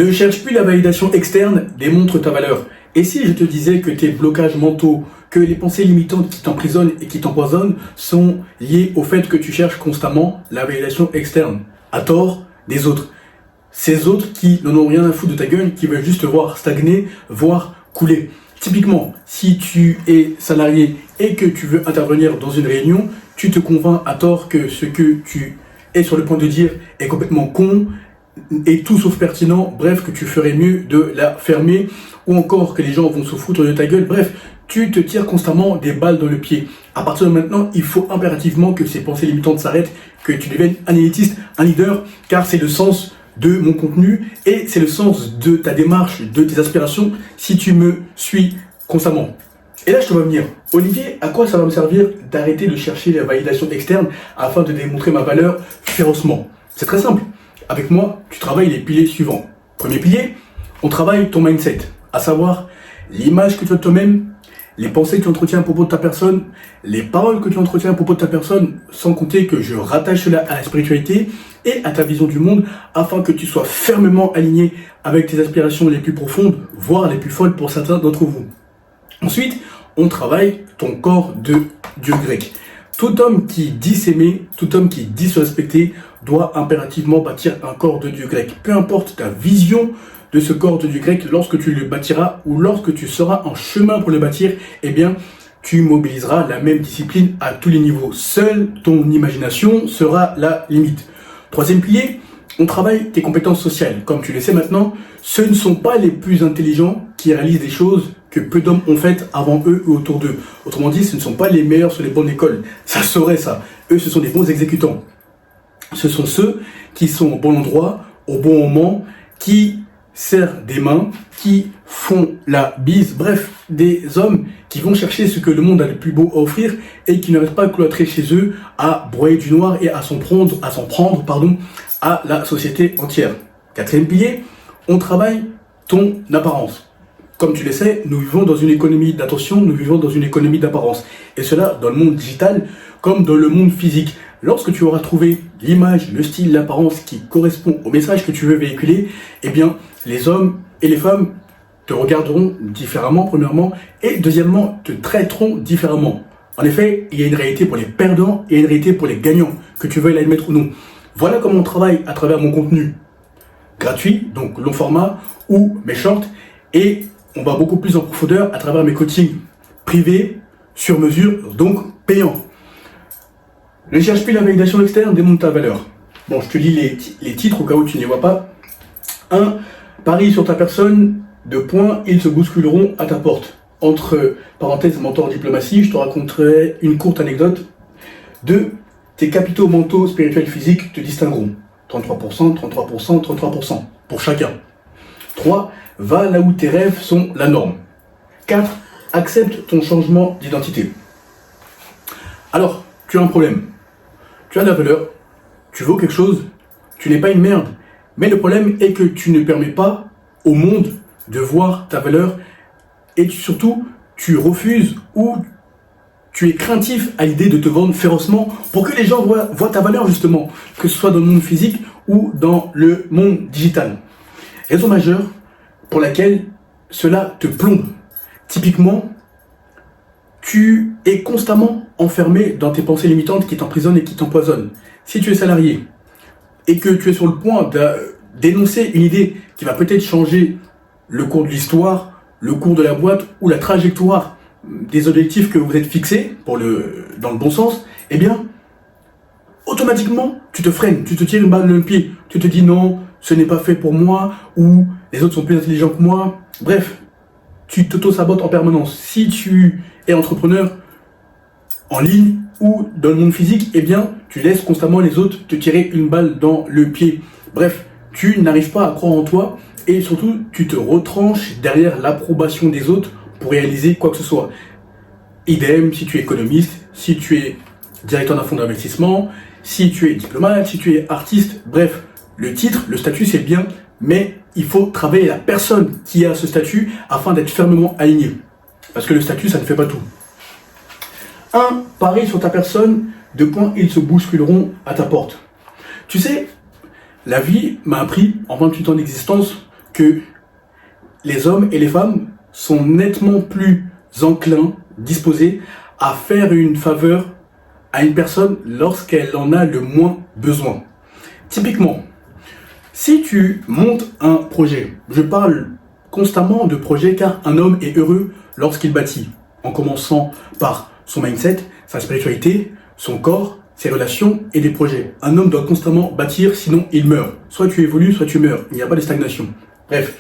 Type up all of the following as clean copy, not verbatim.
Ne cherche plus la validation externe, démontre ta valeur. Et si je te disais que tes blocages mentaux, que les pensées limitantes qui t'emprisonnent et qui t'empoisonnent sont liées au fait que tu cherches constamment la validation externe, à tort des autres. Ces autres qui n'en ont rien à foutre de ta gueule, qui veulent juste te voir stagner, voire couler. Typiquement, si tu es salarié et que tu veux intervenir dans une réunion, tu te convaincs à tort que ce que tu es sur le point de dire est complètement con et tout sauf pertinent, bref, que tu ferais mieux de la fermer, ou encore que les gens vont se foutre de ta gueule, bref, tu te tires constamment des balles dans le pied. À partir de maintenant, il faut impérativement que ces pensées limitantes s'arrêtent, que tu deviennes un élitiste, un leader, car c'est le sens de mon contenu et c'est le sens de ta démarche, de tes aspirations, si tu me suis constamment. Et là, je te vois venir. Olivier, à quoi ça va me servir d'arrêter de chercher la validation externe afin de démontrer ma valeur férocement? C'est très simple. Avec moi, tu travailles les piliers suivants. Premier pilier, on travaille ton mindset, à savoir l'image que tu as de toi-même, les pensées que tu entretiens à propos de ta personne, les paroles que tu entretiens à propos de ta personne, sans compter que je rattache cela à la spiritualité et à ta vision du monde, afin que tu sois fermement aligné avec tes aspirations les plus profondes, voire les plus folles pour certains d'entre vous. Ensuite, on travaille ton corps de Dieu grec. Tout homme qui dit s'aimer, tout homme qui dit se respecter, doit impérativement bâtir un corps de Dieu grec. Peu importe ta vision de ce corps de Dieu grec, lorsque tu le bâtiras ou lorsque tu seras en chemin pour le bâtir, eh bien, tu mobiliseras la même discipline à tous les niveaux. Seule ton imagination sera la limite. Troisième pilier, on travaille tes compétences sociales. Comme tu le sais maintenant, ce ne sont pas les plus intelligents qui réalisent des choses que peu d'hommes ont faites avant eux ou autour d'eux. Autrement dit, ce ne sont pas les meilleurs sur les bancs d'école. Ça saurait ça. Eux, ce sont des bons exécutants. Ce sont ceux qui sont au bon endroit, au bon moment, qui serrent des mains, qui font la bise. Bref, des hommes qui vont chercher ce que le monde a de plus beau à offrir et qui ne restent pas cloîtrés chez eux à broyer du noir et à s'en prendre à la société entière. Quatrième pilier, on travaille ton apparence. Comme tu le sais, nous vivons dans une économie d'attention, nous vivons dans une économie d'apparence. Et cela dans le monde digital comme dans le monde physique. Lorsque tu auras trouvé l'image, le style, l'apparence qui correspond au message que tu veux véhiculer, eh bien, les hommes et les femmes te regarderont différemment, premièrement, et deuxièmement, te traiteront différemment. En effet, il y a une réalité pour les perdants et une réalité pour les gagnants, que tu veuilles l'admettre ou non. Voilà comment on travaille à travers mon contenu gratuit, donc long format, ou mes shorts, et on va beaucoup plus en profondeur à travers mes coachings privés, sur mesure, donc payants. Ne cherche plus la validation externe, démonte ta valeur. Bon, je te lis les titres au cas où tu ne les vois pas. 1. Parie sur ta personne, 2 points, ils se bousculeront à ta porte. Entre parenthèses, mentor diplomatie, je te raconterai une courte anecdote. 2. Tes capitaux mentaux, spirituels, physiques te distingueront. 33%, 33%, 33% pour chacun. 3. Va là où tes rêves sont la norme. 4. Accepte ton changement d'identité. Alors, tu as un problème. Tu as de la valeur, tu vaux quelque chose, tu n'es pas une merde. Mais le problème est que tu ne permets pas au monde de voir ta valeur et surtout, tu refuses ou tu es craintif à l'idée de te vendre férocement pour que les gens voient ta valeur justement, que ce soit dans le monde physique ou dans le monde digital. Raison majeure pour laquelle cela te plombe. Typiquement, tu es constamment enfermé dans tes pensées limitantes qui t'emprisonnent et qui t'empoisonnent. Si tu es salarié et que tu es sur le point d'énoncer une idée qui va peut-être changer le cours de l'histoire, le cours de la boîte ou la trajectoire des objectifs que vous êtes fixés dans le bon sens, eh bien, automatiquement, tu te freines, tu te tires une balle dans le pied. Tu te dis non, ce n'est pas fait pour moi ou les autres sont plus intelligents que moi. Bref, tu t'auto-sabotes en permanence. Si tu es entrepreneur en ligne ou dans le monde physique, eh bien, tu laisses constamment les autres te tirer une balle dans le pied. Bref, tu n'arrives pas à croire en toi et surtout, tu te retranches derrière l'approbation des autres pour réaliser quoi que ce soit. Idem si tu es économiste, si tu es directeur d'un fonds d'investissement, si tu es diplomate, si tu es artiste, bref, le titre, le statut c'est bien, mais il faut travailler la personne qui a ce statut afin d'être fermement aligné. Parce que le statut, ça ne fait pas tout. 1. Parie sur ta personne, 2 points, ils se bousculeront à ta porte. Tu sais, la vie m'a appris en 28 ans d'existence que les hommes et les femmes sont nettement plus enclins, disposés à faire une faveur à une personne lorsqu'elle en a le moins besoin. Typiquement, si tu montes un projet, je parle constamment de projet car un homme est heureux lorsqu'il bâtit, en commençant par son mindset, sa spiritualité, son corps, ses relations et des projets. Un homme doit constamment bâtir, sinon il meurt. Soit tu évolues, soit tu meurs. Il n'y a pas de stagnation. Bref,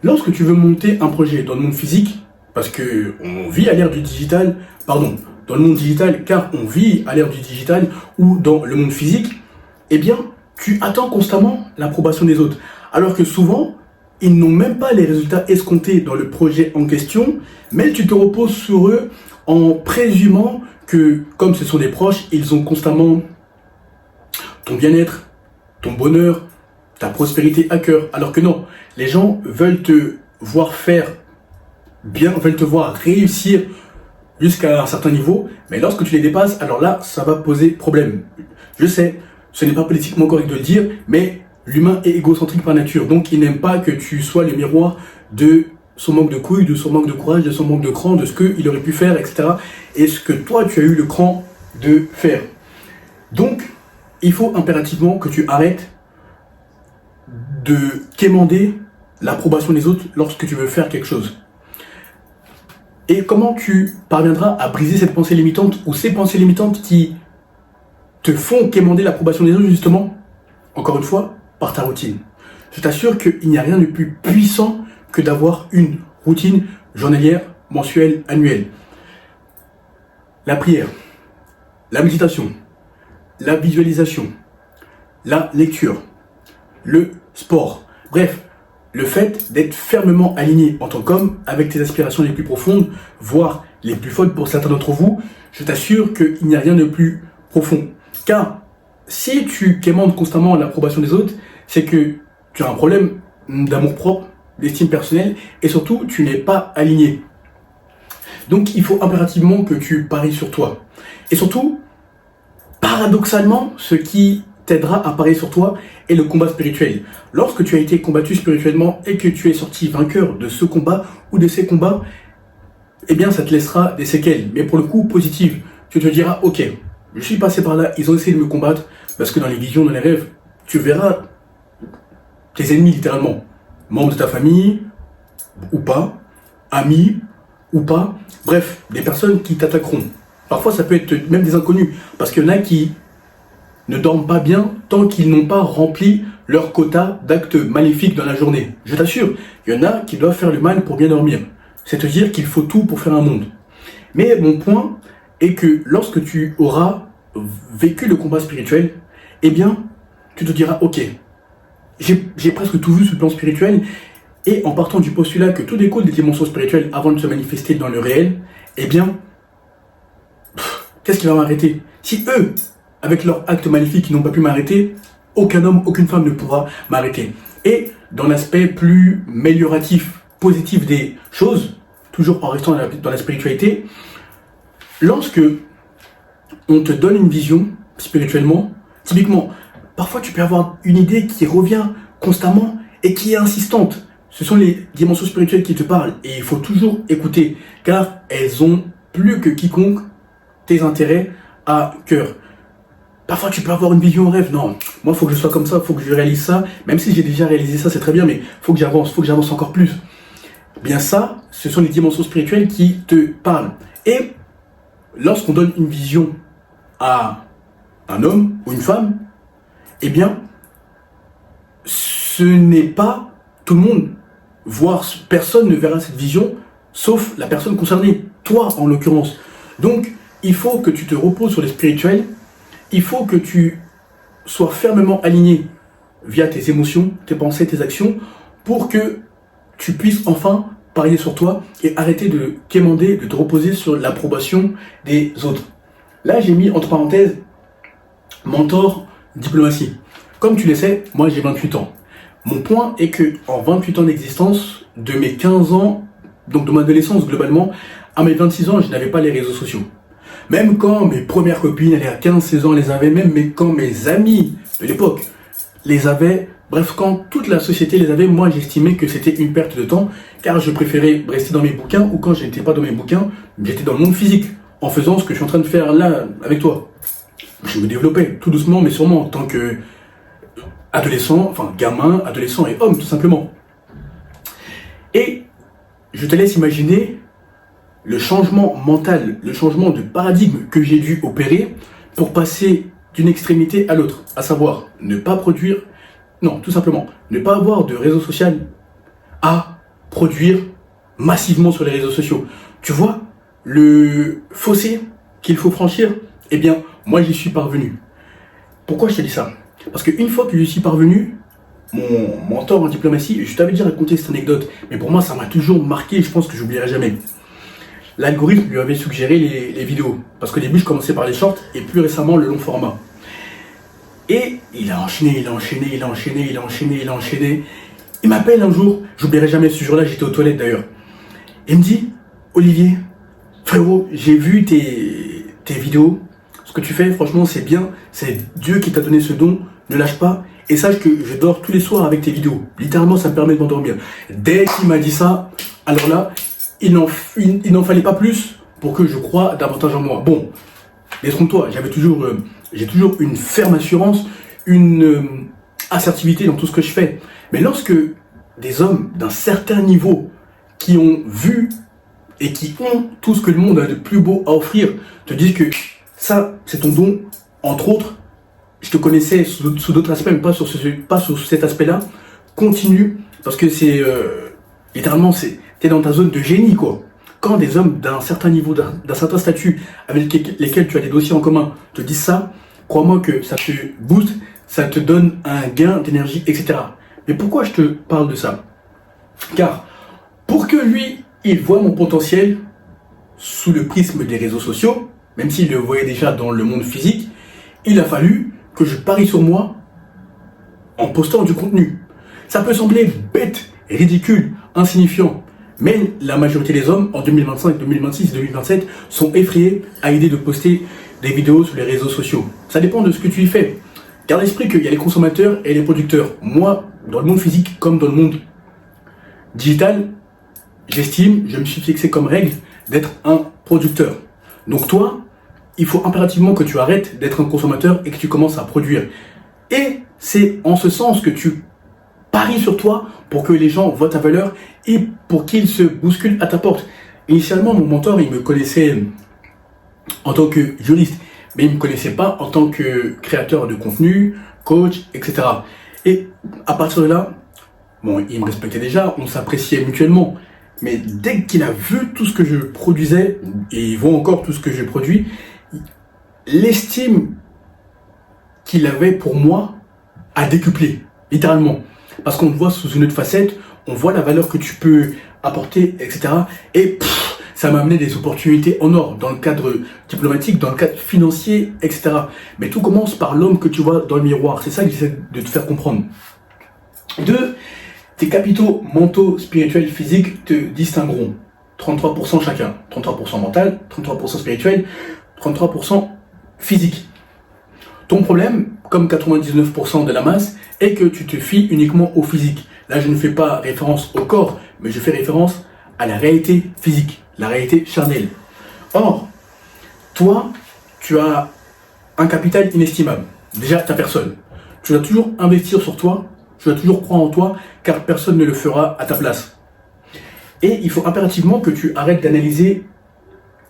lorsque tu veux monter un projet dans le monde physique, parce que on vit à l'ère du digital, dans le monde digital, car on vit à l'ère du digital ou dans le monde physique, eh bien, tu attends constamment l'approbation des autres. Alors que souvent, ils n'ont même pas les résultats escomptés dans le projet en question, mais tu te reposes sur eux en présumant que, comme ce sont des proches, ils ont constamment ton bien-être, ton bonheur, ta prospérité à cœur. Alors que non, les gens veulent te voir faire bien, veulent te voir réussir jusqu'à un certain niveau, mais lorsque tu les dépasses, alors là, ça va poser problème. Je sais, ce n'est pas politiquement correct de le dire, mais l'humain est égocentrique par nature, donc il n'aime pas que tu sois le miroir de son manque de couilles, de son manque de courage, de son manque de cran, de ce qu'il aurait pu faire, etc. Et ce que toi, tu as eu le cran de faire. Donc, il faut impérativement que tu arrêtes de quémander l'approbation des autres lorsque tu veux faire quelque chose. Et comment tu parviendras à briser cette pensée limitante ou ces pensées limitantes qui te font quémander l'approbation des autres, justement, encore une fois, par ta routine. Je t'assure qu'il n'y a rien de plus puissant que d'avoir une routine journalière, mensuelle, annuelle. La prière, la méditation, la visualisation, la lecture, le sport. Bref, le fait d'être fermement aligné en tant qu'homme avec tes aspirations les plus profondes, voire les plus folles pour certains d'entre vous, je t'assure qu'il n'y a rien de plus profond. Car si tu quémandes constamment l'approbation des autres, c'est que tu as un problème d'amour-propre, d'estime personnelle, et surtout, tu n'es pas aligné. Donc, il faut impérativement que tu paries sur toi. Et surtout, paradoxalement, ce qui t'aidera à parier sur toi est le combat spirituel. Lorsque tu as été combattu spirituellement et que tu es sorti vainqueur de ce combat ou de ces combats, eh bien, ça te laissera des séquelles, mais pour le coup, positives. Tu te diras, ok, je suis passé par là, ils ont essayé de me combattre, parce que dans les visions, dans les rêves, tu verras tes ennemis littéralement, membres de ta famille, ou pas, amis, ou pas, bref, des personnes qui t'attaqueront. Parfois, ça peut être même des inconnus, parce qu'il y en a qui ne dorment pas bien tant qu'ils n'ont pas rempli leur quota d'actes maléfiques dans la journée. Je t'assure, il y en a qui doivent faire le mal pour bien dormir. C'est-à-dire qu'il faut tout pour faire un monde. Mais mon point est que lorsque tu auras vécu le combat spirituel, eh bien, tu te diras, ok, j'ai presque tout vu sur le plan spirituel, et en partant du postulat que tout découle des dimensions spirituelles avant de se manifester dans le réel, eh bien, qu'est-ce qui va m'arrêter? Si eux, avec leurs actes maléfiques, ils n'ont pas pu m'arrêter, aucun homme, aucune femme ne pourra m'arrêter. Et dans l'aspect plus amélioratif, positif des choses, toujours en restant dans la spiritualité, lorsque on te donne une vision spirituellement, typiquement, parfois tu peux avoir une idée qui revient constamment et qui est insistante. Ce sont les dimensions spirituelles qui te parlent et il faut toujours écouter car elles ont plus que quiconque tes intérêts à cœur. Parfois tu peux avoir une vision en rêve, non, moi il faut que je sois comme ça, il faut que je réalise ça, même si j'ai déjà réalisé ça c'est très bien mais il faut que j'avance encore plus. Bien ça, ce sont les dimensions spirituelles qui te parlent. Et lorsqu'on donne une vision à un homme ou une femme, eh bien, ce n'est pas tout le monde, voire personne ne verra cette vision, sauf la personne concernée, toi en l'occurrence. Donc, il faut que tu te reposes sur les spirituels, il faut que tu sois fermement aligné via tes émotions, tes pensées, tes actions, pour que tu puisses enfin parier sur toi et arrêter de quémander, de te reposer sur l'approbation des autres. Là, j'ai mis entre parenthèses mentor, diplomatie. Comme tu le sais, moi j'ai 28 ans. Mon point est que en 28 ans d'existence, de mes 15 ans, donc de mon adolescence globalement, à mes 26 ans, je n'avais pas les réseaux sociaux. Même quand mes premières copines, elles à 15-16 ans, les avaient, même mais quand mes amis de l'époque les avaient, Bref, quand toute la société les avait, moi j'estimais que c'était une perte de temps, car je préférais rester dans mes bouquins, ou quand je n'étais pas dans mes bouquins, j'étais dans le monde physique, en faisant ce que je suis en train de faire là avec toi. Je me développais tout doucement, mais sûrement en tant que adolescent, enfin gamin, adolescent et homme tout simplement. Et je te laisse imaginer le changement mental, le changement de paradigme que j'ai dû opérer pour passer d'une extrémité à l'autre, à savoir ne pas produire, non, tout simplement, ne pas avoir de réseau social à produire massivement sur les réseaux sociaux. Tu vois, le fossé qu'il faut franchir, eh bien, moi j'y suis parvenu. Pourquoi je te dis ça? Parce qu'une fois que j'y suis parvenu, mon mentor en diplomatie, je t'avais déjà raconté cette anecdote, mais pour moi ça m'a toujours marqué et je pense que j'oublierai jamais. L'algorithme lui avait suggéré les vidéos, parce qu'au début je commençais par les shorts et plus récemment le long format. Et il a enchaîné, il a enchaîné, il a enchaîné, il a enchaîné, il a enchaîné. Il m'appelle un jour, j'oublierai jamais ce jour-là, j'étais aux toilettes d'ailleurs. Il me dit, Olivier, frérot, j'ai vu tes vidéos, ce que tu fais franchement c'est bien, c'est Dieu qui t'a donné ce don, ne lâche pas. Et sache que je dors tous les soirs avec tes vidéos. Littéralement, ça me permet de m'endormir. Dès qu'il m'a dit ça, alors là, il n'en fallait pas plus pour que je croie davantage en moi. Bon, détrompe-toi, j'ai toujours une ferme assurance, une assertivité dans tout ce que je fais. Mais lorsque des hommes d'un certain niveau qui ont vu et qui ont tout ce que le monde a de plus beau à offrir te disent que ça, c'est ton don, entre autres, je te connaissais sous d'autres aspects, mais pas sur cet aspect-là. Continue, parce que c'est littéralement, t'es dans ta zone de génie, quoi. Quand des hommes d'un certain niveau, d'un certain statut, avec lesquels tu as des dossiers en commun, te disent ça, crois-moi que ça te booste, ça te donne un gain d'énergie, etc. Mais pourquoi je te parle de ça? Car pour que lui, il voit mon potentiel sous le prisme des réseaux sociaux, même s'il le voyait déjà dans le monde physique, il a fallu que je parie sur moi en postant du contenu. Ça peut sembler bête, ridicule, insignifiant, mais la majorité des hommes en 2025, 2026, 2027 sont effrayés à l'idée de poster des vidéos sur les réseaux sociaux. Ça dépend de ce que tu y fais. Garde à l'esprit qu'il y a les consommateurs et les producteurs. Moi, dans le monde physique comme dans le monde digital, je me suis fixé comme règle d'être un producteur. Donc toi, il faut impérativement que tu arrêtes d'être un consommateur et que tu commences à produire. Et c'est en ce sens que tu paries sur toi pour que les gens voient ta valeur et pour qu'ils se bousculent à ta porte. Initialement, mon mentor, il me connaissait en tant que juriste, mais il ne me connaissait pas en tant que créateur de contenu, coach, etc. Et à partir de là, bon, il me respectait déjà, on s'appréciait mutuellement. Mais dès qu'il a vu tout ce que je produisais, et il voit encore tout ce que je produis, l'estime qu'il avait pour moi a décuplé, littéralement. Parce qu'on te voit sous une autre facette, on voit la valeur que tu peux apporter, etc. Et ça m'a amené des opportunités en or, dans le cadre diplomatique, dans le cadre financier, etc. Mais tout commence par l'homme que tu vois dans le miroir. C'est ça que j'essaie de te faire comprendre. Deux, tes capitaux mentaux, spirituels, physiques te distingueront. 33% chacun. 33% mental, 33% spirituel, 33% physique. Ton problème, comme 99% de la masse, est que tu te fies uniquement au physique. Là, je ne fais pas référence au corps, mais je fais référence à la réalité physique, la réalité charnelle. Or, toi, tu as un capital inestimable. Déjà, ta personne. Tu dois toujours investir sur toi, tu dois toujours croire en toi, car personne ne le fera à ta place. Et il faut impérativement que tu arrêtes d'analyser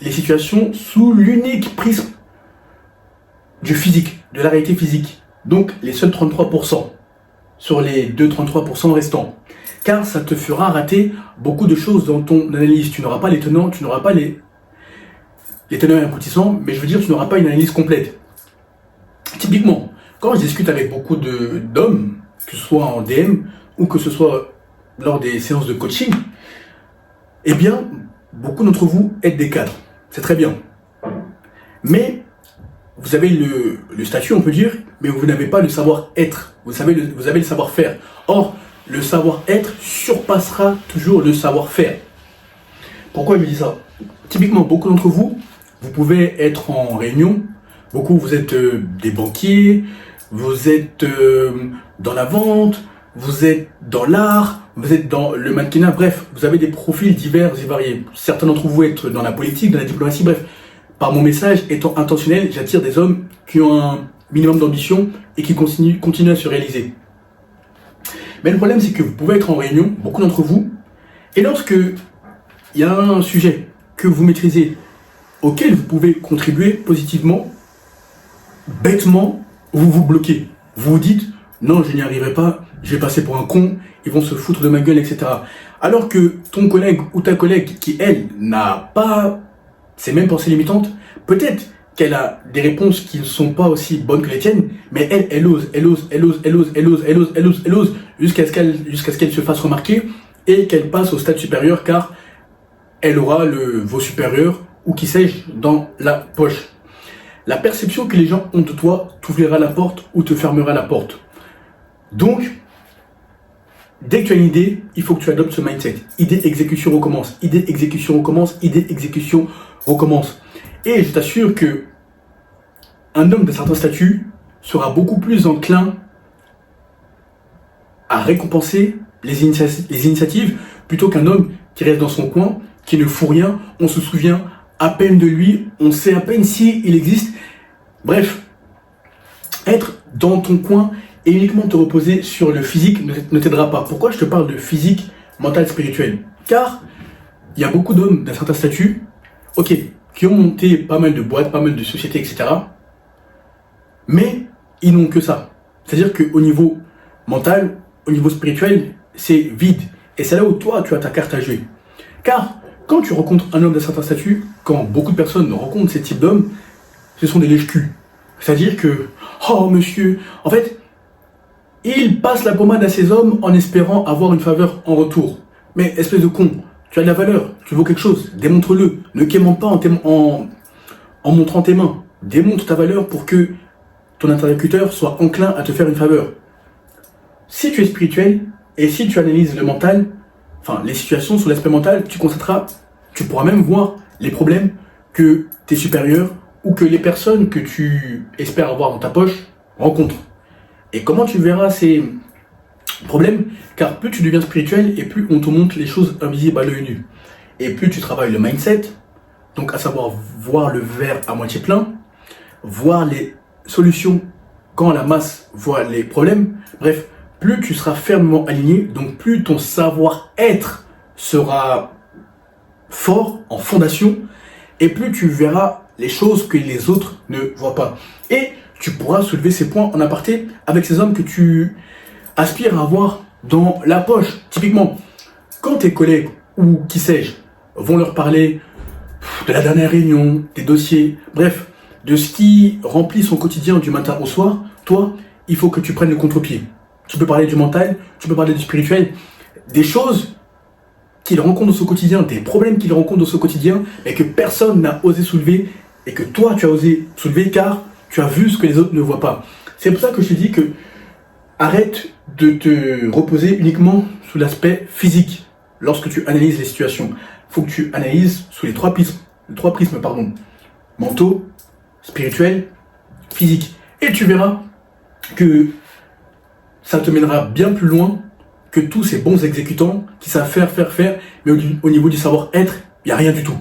les situations sous l'unique prisme du physique, de la réalité physique. Donc les seuls 33% sur les 2-33% restants. Car ça te fera rater beaucoup de choses dans ton analyse. Tu n'auras pas les tenants, tu n'auras pas les tenants et aboutissants, mais je veux dire, tu n'auras pas une analyse complète. Typiquement, quand je discute avec beaucoup d'hommes, que ce soit en DM ou que ce soit lors des séances de coaching, eh bien, beaucoup d'entre vous êtes des cadres. C'est très bien. Mais vous avez le statut, on peut dire, mais vous n'avez pas le savoir-être. Vous avez le savoir-faire. Or, le savoir-être surpassera toujours le savoir-faire. Pourquoi je dis ça? Typiquement, beaucoup d'entre vous, vous pouvez être en réunion. Beaucoup, vous êtes des banquiers, vous êtes dans la vente, vous êtes dans l'art, vous êtes dans le mannequinat, bref, vous avez des profils divers et variés. Certains d'entre vous êtes dans la politique, dans la diplomatie, bref. Par mon message étant intentionnel, j'attire des hommes qui ont un minimum d'ambition et qui continuent à se réaliser. Mais le problème, c'est que vous pouvez être en réunion, beaucoup d'entre vous, et lorsque il y a un sujet que vous maîtrisez, auquel vous pouvez contribuer positivement, bêtement, vous vous bloquez. Vous vous dites, non, je n'y arriverai pas, je vais passer pour un con, ils vont se foutre de ma gueule, etc. Alors que ton collègue ou ta collègue qui, elle, n'a pas ces mêmes pensées limitantes, peut-être qu'elle a des réponses qui ne sont pas aussi bonnes que les tiennes, mais elle ose, jusqu'à ce qu'elle se fasse remarquer et qu'elle passe au stade supérieur, car elle aura le veau supérieur ou qui sais-je dans la poche. La perception que les gens ont de toi t'ouvrira la porte ou te fermera la porte. Donc, dès que tu as une idée, il faut que tu adoptes ce mindset. Idée, exécution, recommence. Idée, exécution, recommence. Idée, exécution, recommence. Et je t'assure que un homme de certain statut sera beaucoup plus enclin à récompenser les initiatives plutôt qu'un homme qui reste dans son coin, qui ne fout rien, on se souvient à peine de lui, on sait à peine s'il existe. Bref, être dans ton coin et uniquement te reposer sur le physique ne t'aidera pas. Pourquoi je te parle de physique, mental, spirituel? Car il y a beaucoup d'hommes d'un certain statut, ok, qui ont monté pas mal de boîtes, pas mal de sociétés, etc. Mais ils n'ont que ça. C'est-à-dire qu'au niveau mental, au niveau spirituel, c'est vide. Et c'est là où toi, tu as ta carte à jouer. Car quand tu rencontres un homme d'un certain statut, quand beaucoup de personnes rencontrent ces types d'hommes, ce sont des lèche-culs. C'est-à-dire que, oh monsieur, en fait, il passe la pommade à ces hommes en espérant avoir une faveur en retour. Mais espèce de con, tu as de la valeur, tu vaux quelque chose, démontre-le. Ne quémande pas en montrant tes mains. Démontre ta valeur pour que ton interlocuteur soit enclin à te faire une faveur. Si tu es spirituel et si tu analyses le mental, enfin les situations sous l'aspect mental, tu constateras, tu pourras même voir les problèmes que tes supérieurs ou que les personnes que tu espères avoir dans ta poche rencontrent. Et comment tu verras ces problèmes? Car plus tu deviens spirituel et plus on te montre les choses invisibles à l'œil nu. Et plus tu travailles le mindset, donc à savoir voir le verre à moitié plein, voir les solutions quand la masse voit les problèmes, bref, plus tu seras fermement aligné, donc plus ton savoir-être sera fort en fondation, et plus tu verras les choses que les autres ne voient pas. Et tu pourras soulever ces points en aparté avec ces hommes que tu aspires à avoir dans la poche. Typiquement, quand tes collègues, ou qui sais-je, vont leur parler de la dernière réunion, des dossiers, bref, de ce qui remplit son quotidien du matin au soir, toi, il faut que tu prennes le contre-pied. Tu peux parler du mental, tu peux parler du spirituel, des choses qu'il rencontre dans son quotidien, des problèmes qu'il rencontre dans son quotidien, et que personne n'a osé soulever, et que toi, tu as osé soulever, car tu as vu ce que les autres ne voient pas. C'est pour ça que je te dis que arrête de te reposer uniquement sous l'aspect physique lorsque tu analyses les situations. Il faut que tu analyses sous les trois prismes, mentaux, spirituels, physiques. Et tu verras que ça te mènera bien plus loin que tous ces bons exécutants qui savent faire, mais au niveau du savoir-être, il n'y a rien du tout.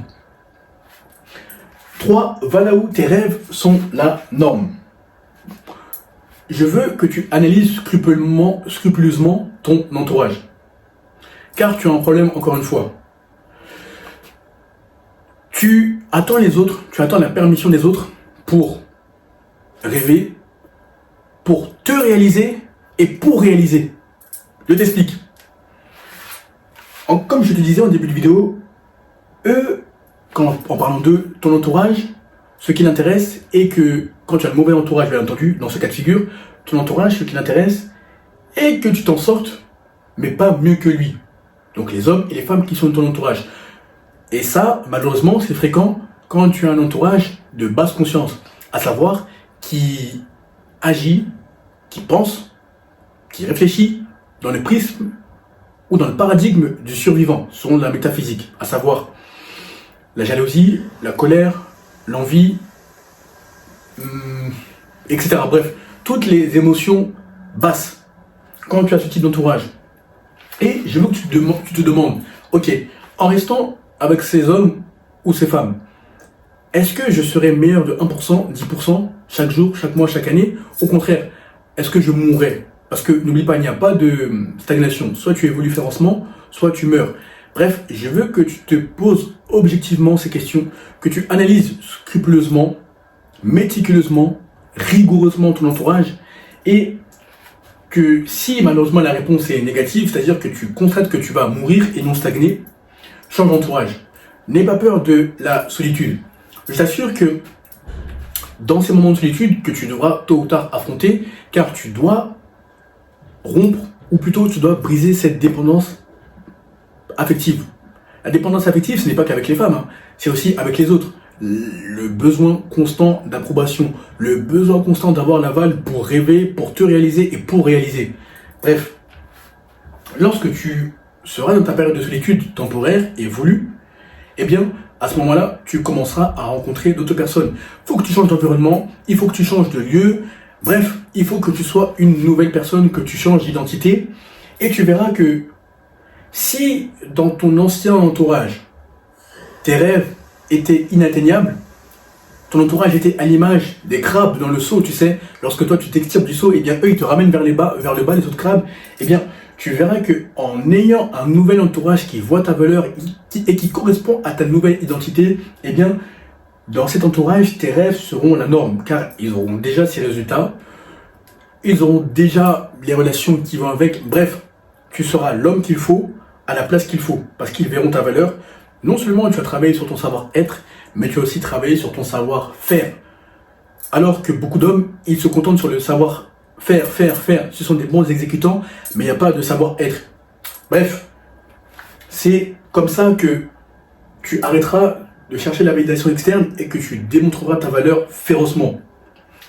3. Va là où tes rêves sont la norme. Je veux que tu analyses scrupuleusement ton entourage. Car tu as un problème, encore une fois. Tu attends les autres, tu attends la permission des autres pour rêver, pour te réaliser et pour réaliser. Je t'explique. Comme je te disais en début de vidéo, eux, en parlant d'eux, ton entourage, ce qui l'intéresse est que quand tu as le mauvais entourage, bien entendu, dans ce cas de figure, ton entourage, ce qui l'intéresse est que tu t'en sortes, mais pas mieux que lui. Donc les hommes et les femmes qui sont de ton entourage. Et ça, malheureusement, c'est fréquent quand tu as un entourage de basse conscience, à savoir qui agit, qui pense, qui réfléchit dans le prisme ou dans le paradigme du survivant, selon la métaphysique, à savoir la jalousie, la colère, l'envie, etc. Bref, toutes les émotions basses. quand tu as ce type d'entourage. Et je veux que tu te demandes, ok, en restant avec ces hommes ou ces femmes, est-ce que je serais meilleur de 1%, 10% chaque jour, chaque mois, chaque année? Au contraire, est-ce que je mourrais? Parce que n'oublie pas, il n'y a pas de stagnation. Soit tu évolues férocement, soit tu meurs. Bref, je veux que tu te poses objectivement ces questions, que tu analyses scrupuleusement, méticuleusement, rigoureusement ton entourage, et que si malheureusement la réponse est négative, c'est-à-dire que tu constates que tu vas mourir et non stagner, change d'entourage. N'aie pas peur de la solitude. Je t'assure que dans ces moments de solitude que tu devras tôt ou tard affronter, car tu dois rompre, ou plutôt tu dois briser cette dépendance affective. La dépendance affective, ce n'est pas qu'avec les femmes, hein, c'est aussi avec les autres. Le besoin constant d'approbation, le besoin constant d'avoir l'aval pour rêver, pour te réaliser et pour réaliser. Bref, lorsque tu seras dans ta période de solitude temporaire et voulue, eh bien, à ce moment-là, tu commenceras à rencontrer d'autres personnes. Il faut que tu changes d'environnement, il faut que tu changes de lieu, bref, il faut que tu sois une nouvelle personne, que tu changes d'identité, et tu verras que si dans ton ancien entourage, tes rêves étaient inatteignables, ton entourage était à l'image des crabes dans le seau, tu sais, lorsque toi tu t'extirpes du seau, et bien eux ils te ramènent vers le bas les autres crabes, et bien tu verras que en ayant un nouvel entourage qui voit ta valeur et qui correspond à ta nouvelle identité, et bien dans cet entourage tes rêves seront la norme, car ils auront déjà ces résultats, ils auront déjà les relations qui vont avec, bref, tu seras l'homme qu'il faut à la place qu'il faut, parce qu'ils verront ta valeur. Non seulement tu vas travailler sur ton savoir-être, mais tu vas aussi travailler sur ton savoir-faire. Alors que beaucoup d'hommes, ils se contentent sur le savoir-faire, faire. Ce sont des bons exécutants, mais il n'y a pas de savoir-être. Bref, c'est comme ça que tu arrêteras de chercher la validation externe et que tu démontreras ta valeur férocement.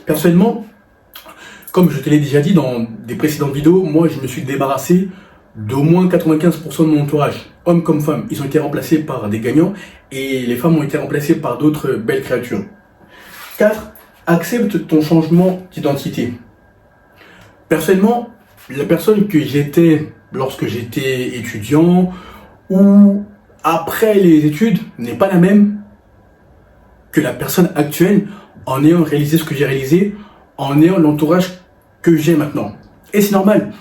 Personnellement, comme je te l'ai déjà dit dans des précédentes vidéos, moi je me suis débarrassé d'au moins 95% de mon entourage, hommes comme femmes. Ils ont été remplacés par des gagnants et les femmes ont été remplacées par d'autres belles créatures. 4. Accepte ton changement d'identité. Personnellement, la personne que j'étais lorsque j'étais étudiant ou après les études n'est pas la même que la personne actuelle en ayant réalisé ce que j'ai réalisé, en ayant l'entourage que j'ai maintenant. Et c'est normal,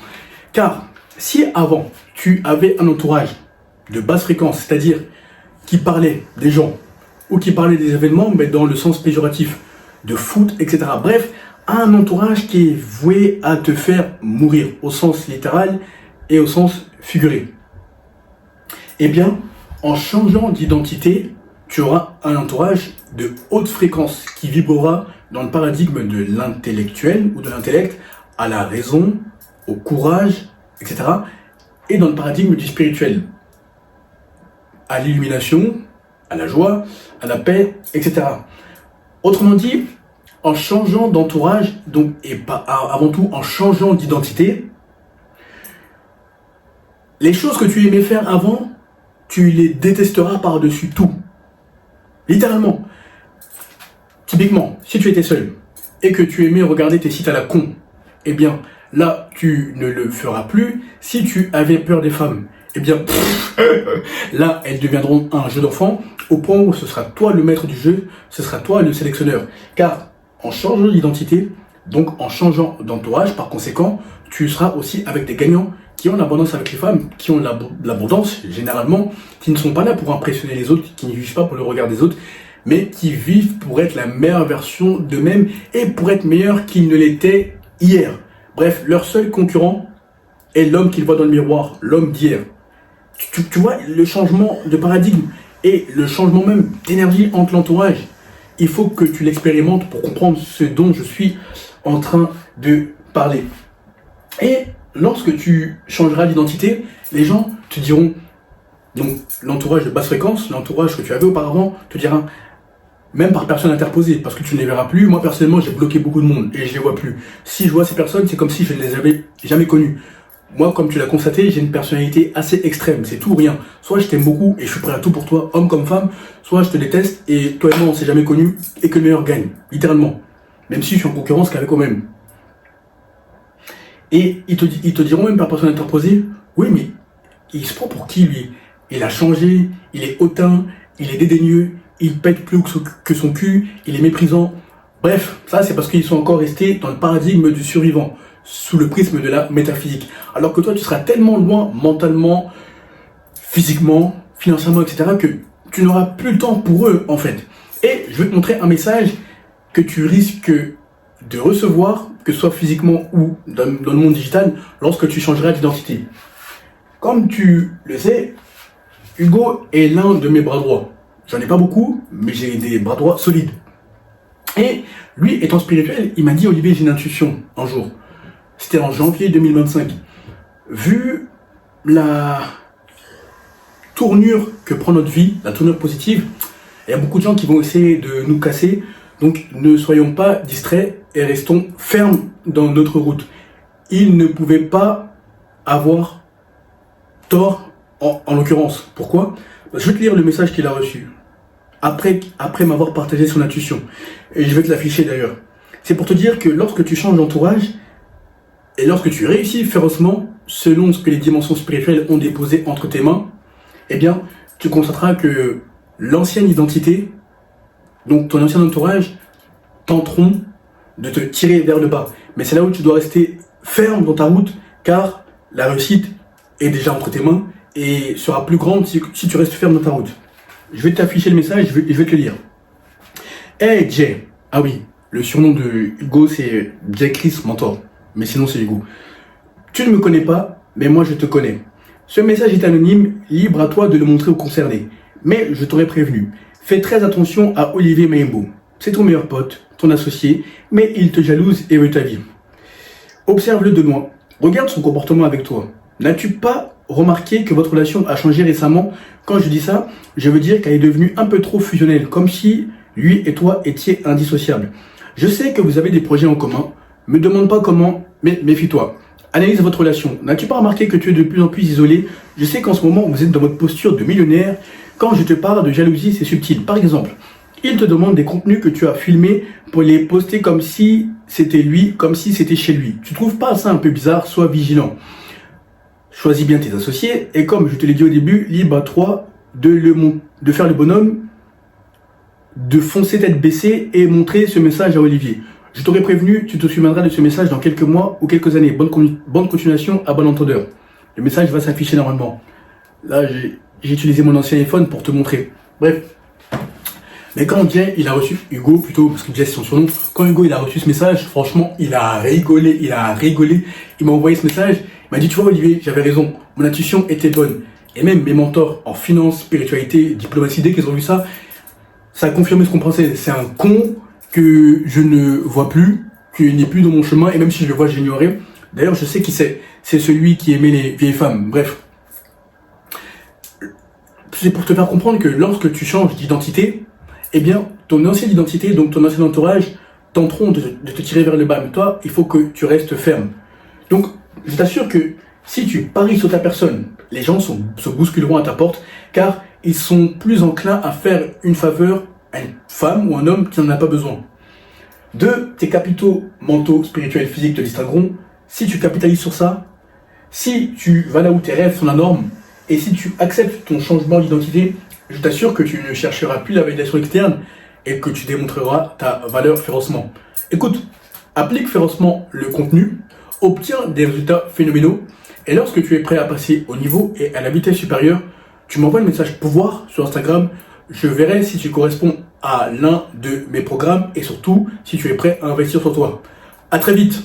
car si avant, tu avais un entourage de basse fréquence, c'est-à-dire qui parlait des gens, ou qui parlait des événements, mais dans le sens péjoratif, de foot, etc. Bref, un entourage qui est voué à te faire mourir, au sens littéral et au sens figuré. Eh bien, en changeant d'identité, tu auras un entourage de haute fréquence qui vibrera dans le paradigme de l'intellectuel ou de l'intellect à la raison, au courage, etc. Et dans le paradigme du spirituel, à l'illumination, à la joie, à la paix, etc. Autrement dit, en changeant d'entourage, donc et pas avant tout en changeant d'identité, les choses que tu aimais faire avant, tu les détesteras par-dessus tout. Littéralement. Typiquement, si tu étais seul et que tu aimais regarder tes sites à la con, eh bien, là, tu ne le feras plus. Si tu avais peur des femmes, eh bien, là, elles deviendront un jeu d'enfant au point où ce sera toi le maître du jeu, ce sera toi le sélectionneur. Car en changeant d'identité, donc en changeant d'entourage, par conséquent, tu seras aussi avec des gagnants qui ont l'abondance avec les femmes, qui ont l'abondance généralement, qui ne sont pas là pour impressionner les autres, qui ne vivent pas pour le regard des autres, mais qui vivent pour être la meilleure version d'eux-mêmes et pour être meilleurs qu'ils ne l'étaient hier. Bref, leur seul concurrent est l'homme qu'ils voient dans le miroir, l'homme d'hier. Tu vois le changement de paradigme et le changement même d'énergie entre l'entourage. Il faut que tu l'expérimentes pour comprendre ce dont je suis en train de parler. Et lorsque tu changeras d'identité, les gens te diront, donc l'entourage de basse fréquence, l'entourage que tu avais auparavant, te dira, même par personne interposée, parce que tu ne les verras plus. Moi personnellement, j'ai bloqué beaucoup de monde et je les vois plus. Si je vois ces personnes, c'est comme si je ne les avais jamais connues. Moi, comme tu l'as constaté, j'ai une personnalité assez extrême, c'est tout ou rien. Soit je t'aime beaucoup et je suis prêt à tout pour toi, homme comme femme, soit je te déteste et toi et moi on s'est jamais connus et que le meilleur gagne, littéralement. Même si je suis en concurrence qu'avec moi-même. Et ils te diront même par personne interposée, oui, mais il se prend pour qui, lui? Il a changé, il est hautain, il est dédaigneux, il pète plus que son cul, il est méprisant. Bref, ça c'est parce qu'ils sont encore restés dans le paradigme du survivant, sous le prisme de la métaphysique. Alors que toi, tu seras tellement loin mentalement, physiquement, financièrement, etc., que tu n'auras plus le temps pour eux, en fait. Et je vais te montrer un message que tu risques de recevoir, que ce soit physiquement ou dans le monde digital, lorsque tu changeras d'identité. Comme tu le sais, Hugo est l'un de mes bras droits. J'en ai pas beaucoup, mais j'ai des bras droits solides. Et lui, étant spirituel, il m'a dit, Olivier, j'ai une intuition un jour. C'était en janvier 2025. Vu la tournure que prend notre vie, la tournure positive, il y a beaucoup de gens qui vont essayer de nous casser. Donc ne soyons pas distraits et restons fermes dans notre route. Il ne pouvait pas avoir tort en l'occurrence. Pourquoi? Je vais te lire le message qu'il a reçu. Après m'avoir partagé son intuition. Et je vais te l'afficher d'ailleurs. C'est pour te dire que lorsque tu changes d'entourage, et lorsque tu réussis férocement, selon ce que les dimensions spirituelles ont déposé entre tes mains, eh bien, tu constateras que l'ancienne identité, donc ton ancien entourage, tenteront de te tirer vers le bas. Mais c'est là où tu dois rester ferme dans ta route, car la réussite est déjà entre tes mains et sera plus grande si tu restes ferme dans ta route. Je vais t'afficher le message, je vais te le lire. Hey Jay, ah oui, le surnom de Hugo c'est Jay Chris Mentor, mais sinon c'est Hugo. Tu ne me connais pas, mais moi je te connais. Ce message est anonyme, libre à toi de le montrer aux concernés. Mais je t'aurais prévenu, fais très attention à Olivier Maimbo. C'est ton meilleur pote, ton associé, mais il te jalouse et veut ta vie. Observe-le de loin, regarde son comportement avec toi. N'as-tu pas remarqué que votre relation a changé récemment? Quand je dis ça, je veux dire qu'elle est devenue un peu trop fusionnelle, comme si lui et toi étiez indissociables. Je sais que vous avez des projets en commun, me demande pas comment, mais méfie-toi. Analyse votre relation. N'as-tu pas remarqué que tu es de plus en plus isolé? Je sais qu'en ce moment, vous êtes dans votre posture de millionnaire. Quand je te parle de jalousie, c'est subtil. Par exemple, il te demande des contenus que tu as filmés pour les poster comme si c'était lui, comme si c'était chez lui. Tu trouves pas ça un peu bizarre? Sois vigilant. Choisis bien tes associés et comme je te l'ai dit au début, libre à toi de faire le bonhomme, de foncer tête baissée et montrer ce message à Olivier. Je t'aurais prévenu, tu te souviendras de ce message dans quelques mois ou quelques années. Bonne continuation à bon entendeur. Le message va s'afficher normalement. Là, j'ai utilisé mon ancien iPhone pour te montrer. Bref. Mais quand Jay, il a reçu, Hugo plutôt, parce que Jay c'est son surnom, quand Hugo il a reçu ce message, franchement, il a rigolé. Il m'a envoyé ce message, il m'a dit, tu vois Olivier, j'avais raison, mon intuition était bonne. Et même mes mentors en finance, spiritualité, diplomatie, dès qu'ils ont vu ça, ça a confirmé ce qu'on pensait. C'est un con que je ne vois plus, qu'il n'est plus dans mon chemin, et même si je le vois, j'ignorais. D'ailleurs, je sais qui c'est. C'est celui qui aimait les vieilles femmes. Bref. C'est pour te faire comprendre que lorsque tu changes d'identité, eh bien, ton ancienne identité, donc ton ancien entourage, tenteront de te tirer vers le bas. Mais toi, il faut que tu restes ferme. Donc, je t'assure que si tu paries sur ta personne, les gens se bousculeront à ta porte, car ils sont plus enclins à faire une faveur à une femme ou un homme qui n'en a pas besoin. Tes capitaux mentaux, spirituels, physiques te distingueront. Si tu capitalises sur ça, si tu vas là où tes rêves sont la norme, et si tu acceptes ton changement d'identité, je t'assure que tu ne chercheras plus la validation externe et que tu démontreras ta valeur férocement. Écoute, applique férocement le contenu, obtiens des résultats phénoménaux, et lorsque tu es prêt à passer au niveau et à la vitesse supérieure, tu m'envoies le message pouvoir sur Instagram. Je verrai si tu corresponds à l'un de mes programmes et surtout si tu es prêt à investir sur toi. À très vite.